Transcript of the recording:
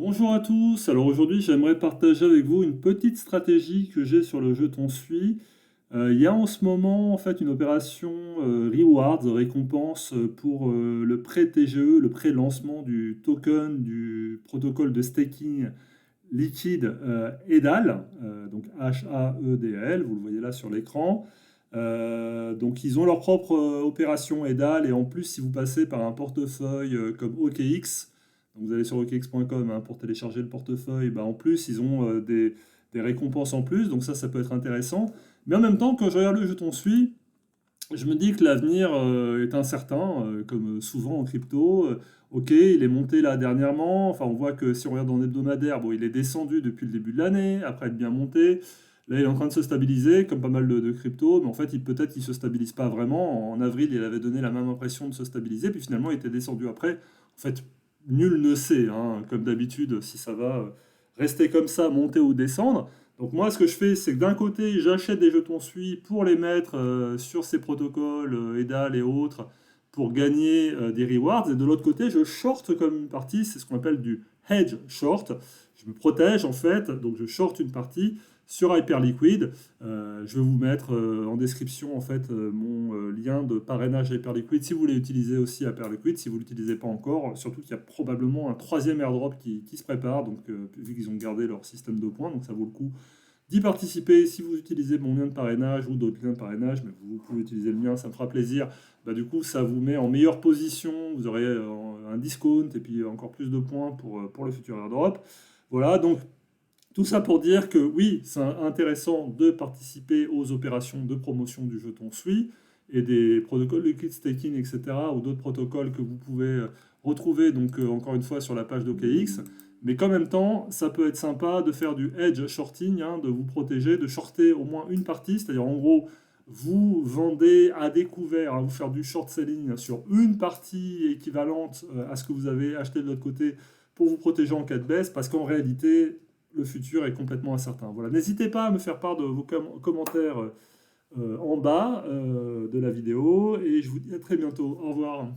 Bonjour à tous, alors aujourd'hui j'aimerais partager avec vous une petite stratégie que j'ai sur le jeton Sui. Il y a en ce moment en fait une opération Rewards, récompense pour le prêt TGE, le pré-lancement du token du protocole de staking liquide EDAL, donc HAEDAL, vous le voyez là sur l'écran. Donc ils ont leur propre opération EDAL et en plus si vous passez par un portefeuille comme OKX, donc vous allez sur okx.com pour télécharger le portefeuille, bah, en plus ils ont des récompenses en plus, donc ça peut être intéressant. Mais en même temps quand je regarde le jeton Sui, je me dis que l'avenir est incertain, comme souvent en crypto. Ok, il est monté là dernièrement. Enfin, on voit que si on regarde en hebdomadaire, bon, il est descendu depuis le début de l'année, après être bien monté. Là, il est en train de se stabiliser, comme pas mal de cryptos, mais en fait, peut-être qu'il ne se stabilise pas vraiment. En avril, il avait donné la même impression de se stabiliser, puis finalement, il était descendu après. En fait, nul ne sait, hein, comme d'habitude, si ça va rester comme ça, monter ou descendre. Donc moi, ce que je fais, c'est que d'un côté, j'achète des jetons SUI pour les mettre sur ces protocoles, EDAL et autres, pour gagner des rewards. Et de l'autre côté, je short comme une partie, c'est ce qu'on appelle du hedge short. Je me protège en fait, donc je short une partie sur Hyperliquid. Je vais vous mettre en description en fait mon lien de parrainage Hyperliquid si vous voulez utiliser aussi Hyperliquid, si vous ne l'utilisez pas encore. Surtout qu'il y a probablement un troisième airdrop qui se prépare, donc vu qu'ils ont gardé leur système de points, donc ça vaut le coup d'y participer si vous utilisez mon lien de parrainage ou d'autres liens de parrainage, mais vous pouvez utiliser le mien, ça me fera plaisir. Bah, du coup, ça vous met en meilleure position, vous aurez un discount et puis encore plus de points pour le futur airdrop. Voilà, donc tout ça pour dire que oui, c'est intéressant de participer aux opérations de promotion du jeton SUI et des protocoles de liquid staking, etc., ou d'autres protocoles que vous pouvez retrouver donc encore une fois sur la page d'OKX. Mais qu'en même temps, ça peut être sympa de faire du hedge shorting, hein, de vous protéger, de shorter au moins une partie, c'est-à-dire en gros, vous vendez à découvert, hein, vous faire du short selling sur une partie équivalente à ce que vous avez acheté de l'autre côté pour vous protéger en cas de baisse, parce qu'en réalité, le futur est complètement incertain. Voilà. N'hésitez pas à me faire part de vos commentaires en bas de la vidéo et je vous dis à très bientôt. Au revoir.